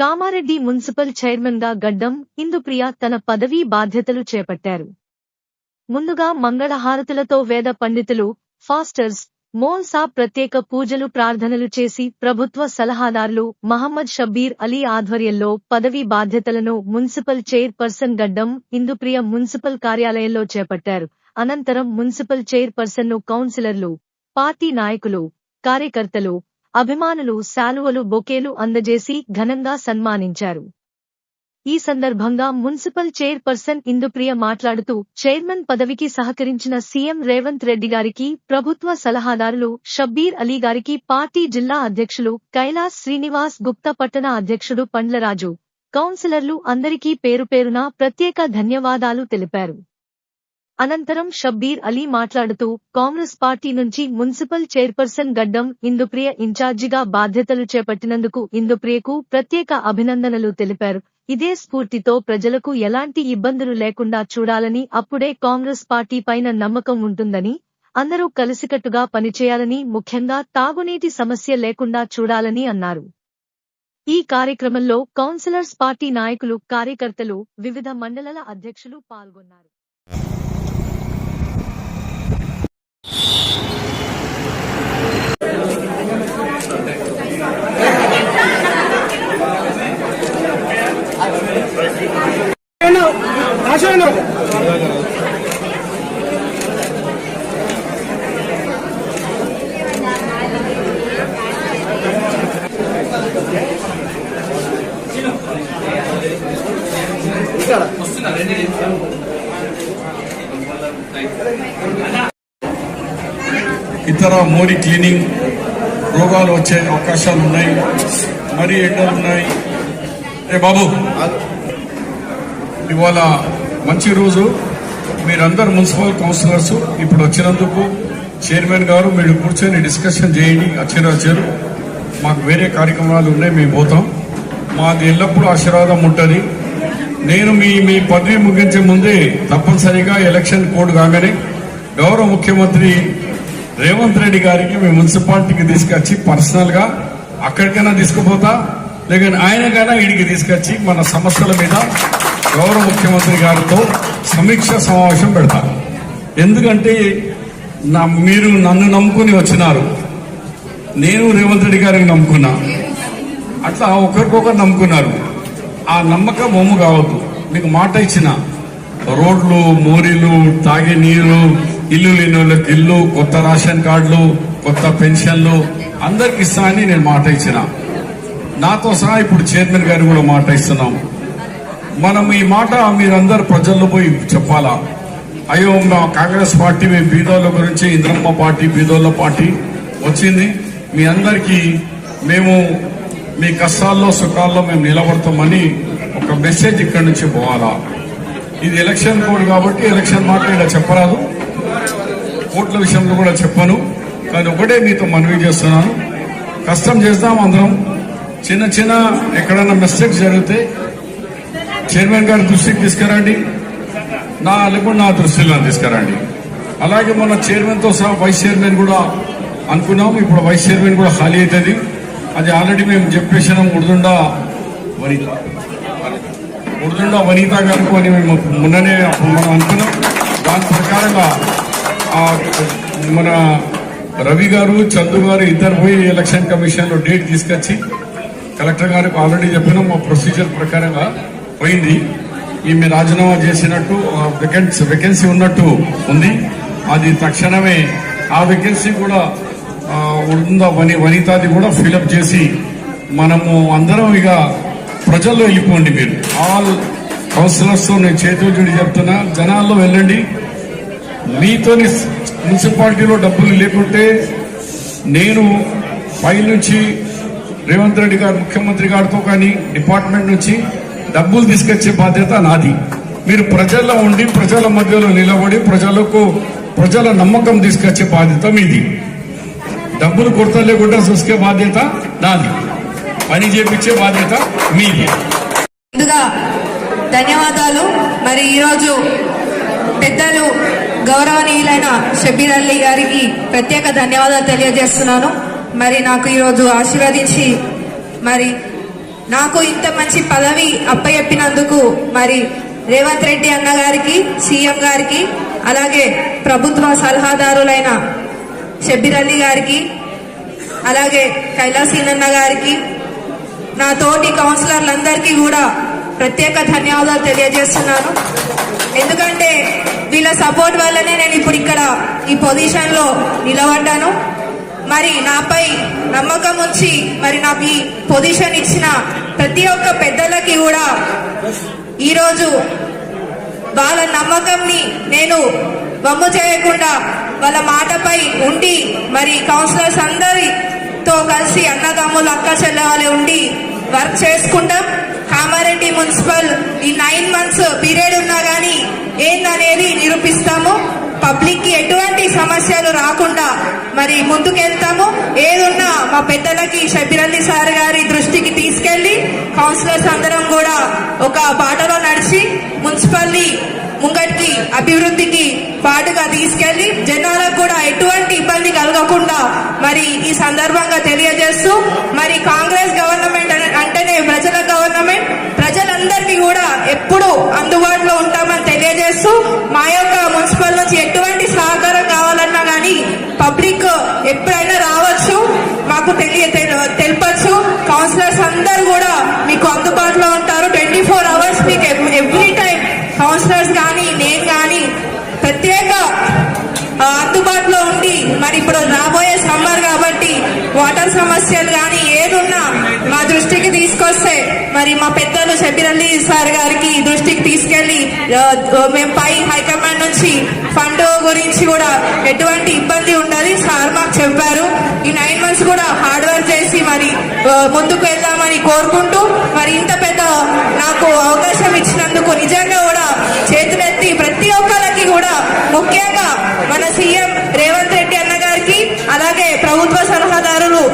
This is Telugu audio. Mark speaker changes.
Speaker 1: కామారెడ్డి మున్సిపల్ చైర్మన్ గా గడ్డం ఇందుప్రియ తన పదవీ బాధ్యతలు చేపట్టారు. ముందుగా మంగళహారతులతో వేద పండితులు, ఫాస్టర్స్, మౌల్సా ప్రత్యేక పూజలు ప్రార్థనలు చేసి ప్రభుత్వ సలహాదారులు మహమ్మద్ షబ్బీర్ అలీ ఆధ్వర్యంలో పదవీ బాధ్యతలను మున్సిపల్ చైర్ పర్సన్ గడ్డం ఇందుప్రియ మున్సిపల్ కార్యాలయంలో చేపట్టారు. అనంతరం మున్సిపల్ చైర్ పర్సన్ ను కౌన్సిలర్లు, పార్టీ నాయకులు, కార్యకర్తలు, అభిమానులు శాలువలు, బొకేలు అందజేసి ఘనంగా సన్మానించారు. ఈ సందర్భంగా మున్సిపల్ చైర్ పర్సన్ ఇందుప్రియ మాట్లాడుతూ చైర్మన్ పదవికి సహకరించిన సీఎం రేవంత్ రెడ్డి గారికి, ప్రభుత్వ సలహాదారులు షబ్బీర్ అలీ గారికి, పార్టీ జిల్లా అధ్యక్షులు కైలాస్ శ్రీనివాస్ గుప్తా, పట్టణ అధ్యక్షుడు పండ్లరాజు, కౌన్సిలర్లు అందరికీ పేరుపేరున ప్రత్యేక ధన్యవాదాలు తెలిపారు. అనంతరం షబ్బీర్ అలీ మాట్లాడుతూ కాంగ్రెస్ పార్టీ నుంచి మున్సిపల్ చైర్పర్సన్ గడ్డం ఇందుప్రియ ఇన్ఛార్జిగా బాధ్యతలు చేపట్టినందుకు ఇందుప్రియకు ప్రత్యేక అభినందనలు తెలిపారు. ఇదే స్ఫూర్తితో ప్రజలకు ఎలాంటి ఇబ్బందులు లేకుండా చూడాలని, అప్పుడే కాంగ్రెస్ పార్టీ పైన నమ్మకం ఉంటుందని, అందరూ కలిసికట్టుగా పనిచేయాలని, ముఖ్యంగా తాగునీటి సమస్య లేకుండా చూడాలని అన్నారు. ఈ కార్యక్రమంలో కౌన్సిలర్స్, పార్టీ నాయకులు, కార్యకర్తలు, వివిధ మండలాల అధ్యక్షులు పాల్గొన్నారు.
Speaker 2: ఇతర మోరీ క్లీనింగ్ రోగాలు వచ్చే అవకాశాలు ఉన్నాయి. మరీ ఎండలు ఉన్నాయి. బాబు, ఇవాళ మంచి రోజు. మీరందరు మున్సిపల్ కౌన్సిలర్స్ ఇప్పుడు వచ్చినందుకు చైర్మన్ గారు మీరు కూర్చొని డిస్కషన్ చేయండి. వచ్చారు, మాకు వేరే కార్యక్రమాలు ఉన్నాయి, మేము పోతాం. మాది ఎల్లప్పుడూ ఆశీర్వాదం ఉంటుంది. నేను మీ పదవి ముగించే ముందే తప్పనిసరిగా ఎలక్షన్ కోడ్ కాగానే గౌరవ ముఖ్యమంత్రి రేవంత్ రెడ్డి గారికి మీ మున్సిపాలిటీకి తీసుకొచ్చి పర్సనల్ గా అక్కడికైనా తీసుకుపోతా, లేక ఆయనకైనా ఇడికి తీసుకొచ్చి మన సమస్యల మీద గౌరవ ముఖ్యమంత్రి గారితో సమీక్ష సమావేశం పెడతారు. ఎందుకంటే మీరు నన్ను నమ్ముకుని వచ్చినారు, నేను రేవంత్ రెడ్డి గారికి నమ్ముకున్నా, అట్లా ఒకరికొకరు నమ్ముకున్నారు. ఆ నమ్మకం ఒమ్ము కావద్దు. మీకు మాట ఇచ్చిన రోడ్లు, మోరీలు, తాగే నీరు, ఇల్లు లేని వాళ్ళకి ఇల్లు, కొత్త రేషన్ కార్డులు, కొత్త పెన్షన్లు అందరికి ఇస్తా అని నేను మాట ఇచ్చిన. నాతో సహా ఇప్పుడు చైర్మన్ గారు కూడా మాట ఇస్తున్నాం. మనం ఈ మాట మీరందరు ప్రజల్లో పోయి చెప్పాలా. అయ్యో, మా కాంగ్రెస్ పార్టీ మేము బీదోళ్ళ గురించి, ఇంద్రమ్మ పార్టీ బీదోళ్ళ పార్టీ వచ్చింది, మీ అందరికీ మేము మీ కష్టాల్లో సుఖాల్లో మేము నిలబడతామని ఒక మెసేజ్ ఇక్కడి నుంచి పోవాలా. ఇది ఎలక్షన్ కోడ్ కాబట్టి ఎలక్షన్ మాట ఇలా చెప్పరాదు, ఓట్ల విషయంలో కూడా చెప్పను. కానీ ఒకటే మీతో మనవి చేస్తున్నాను, కష్టం చేద్దాం అందరం. చిన్న చిన్న ఎక్కడన్నా మిస్టేక్స్ జరిగితే చైర్మన్ గారి దృష్టికి తీసుకురండి, లేకుండా నా దృష్టిలో తీసుకురండి. అలాగే మన చైర్మన్తో సహా వైస్ చైర్మన్ కూడా అనుకున్నాం. ఇప్పుడు వైస్ చైర్మన్ కూడా ఖాళీ అవుతుంది. అది ఆల్రెడీ మేము చెప్పేసినాం. ఉర్దుండా వనిత గారికి అని మేము మొన్ననే మనం అనుకున్నాం. దాని ప్రకారంగా మన రవి గారు, చందు గారు ఇద్దరు పోయి ఎలక్షన్ కమిషన్ లో డేట్ తీసుకొచ్చి కలెక్టర్ గారికి ఆల్రెడీ చెప్పినాం. మా ప్రొసీజర్ ప్రకారంగా పోయింది. ఈమె రాజీనామా చేసినట్టు వేకెన్సీ ఉన్నట్టు ఉంది. అది తక్షణమే ఆ వేకెన్సీ కూడా ఉందా వనితాది కూడా ఫిలప్ చేసి మనము అందరం ఇక ప్రజల్లో వెళ్ళిపోండి. మీరు ఆల్ కౌన్సిలర్స్ తో నేను చేతులు జోడి చెప్తున్నా, జనాల్లో వెళ్ళండి. మీతోని మున్సిపాలిటీలో డబ్బులు లేకుంటే నేను పై నుంచి రేవంత్ రెడ్డి గారు ముఖ్యమంత్రి గారితో కానీ డిపార్ట్మెంట్ నుంచి డబ్బులు తీసుకొచ్చే బాధ్యత నాది. మీరు ప్రజల్లో ఉండి ప్రజల మధ్యలో నిలబడి ప్రజల నమ్మకం తీసుకొచ్చే బాధ్యత మీది. డబ్బులు కొరత లేకుండా చూసుకే బాధ్యత నాది, పని చేపించే బాధ్యత మీది.
Speaker 3: ముందుగా ధన్యవాదాలు. మరి ఈరోజు పెద్దలు గౌరవనీయులైన షబ్బీర్ అలీ గారికి ప్రత్యేక ధన్యవాదాలు తెలియజేస్తున్నాను. మరి నాకు ఈరోజు ఆశీర్వదించి మరి నాకు ఇంత మంచి పదవి అప్పచెప్పినందుకు మరి రేవంత్ రెడ్డి అన్న గారికి, సీఎం గారికి, అలాగే ప్రభుత్వ సలహాదారులైన షబ్బీర్ అలీ గారికి, అలాగే కైలాసీనన్న గారికి, నా తోటి కౌన్సిలర్లందరికీ కూడా ప్రత్యేక ధన్యవాదాలు తెలియజేస్తున్నాను. ఎందుకంటే వీళ్ళ సపోర్ట్ వల్లనే నేను ఇప్పుడు ఇక్కడ ఈ పొజిషన్ లో నిలబడ్డాను. మరి నాపై నమ్మకం ఉంచి మరి నాకు ఈ పొజిషన్ ఇచ్చిన ప్రతి ఒక్క పెద్దలకి కూడా ఈరోజు వాళ్ళ నమ్మకంని నేను వమ్ము చేయకుండా వాళ్ళ మాటపై ఉండి మరి కౌన్సిలర్స్ అందరితో కలిసి అన్నదమ్ములు అక్క చెల్లెవాళ్ళే ఉండి వర్క్ చేసుకుంటాం. కామారెడ్డి మున్సిపల్ ఈ 9 months పీరియడ్ ఉన్నా గానీ ఏందనేది నిరూపిస్తాము. పబ్లిక్ కి ఎటువంటి సమస్యలు రాకుండా మరి ముందుకెళ్తాము. ఏదున్నా మా పెద్దలకి షబ్బీర్ అలీ సార్ గారి దృష్టికి తీసుకెళ్లి కౌన్సిలర్స్ అందరం కూడా ఒక బాటలో నడిచి మున్సిపల్ని ముంగటికి అభివృద్ధికి పాటుగా తీసుకెళ్లి జనాలకు కూడా ఎటువంటి ఇబ్బంది కలగకుండా మరి ఈ సందర్భంగా తెలియజేస్తూ మరి కాంగ్రెస్ గవర్నమెంట్ అంటేనే ప్రజల గవర్నమెంట్, ప్రజలందరికీ కూడా ఎప్పుడు అందుబాటులో ఉంటామని తెలియజేస్తూ మా యొక్క మున్సిపల్ నుంచి ఎటువంటి సహకారం కావాలన్నా గానీ పబ్లిక్ ఎప్పుడైనా రావచ్చు, మాకు తెలపచ్చు. కౌన్సిలర్స్ అందరూ కూడా మీకు అందుబాటులో ఉంటారు. 24 hours మీకు ఎవ్రీ టైం కౌన్సిలర్స్ కానీ నేను కానీ ప్రత్యేక అందుబాటులో ఉండి మరి ఇప్పుడు రాబోయే సమ్మర్ కాబట్టి వాటర్ సమస్యలు కానీ ఏదున్నా మా దృష్టికి తీసుకొస్తే మరి మా పెద్దలు షబ్బీర్ అలీ సార్ గారికి దృష్టికి తీసుకెళ్లి మేము పై హైకమాండ్ నుంచి ఫండ్ గురించి కూడా ఎటువంటి ఇబ్బంది ఉండదు సార్ మాకు చెప్పారు. ఈ 9 months కూడా హార్డ్ వర్క్ చేసి మరి ముందుకు వెళ్దామని కోరుకుంటూ మరి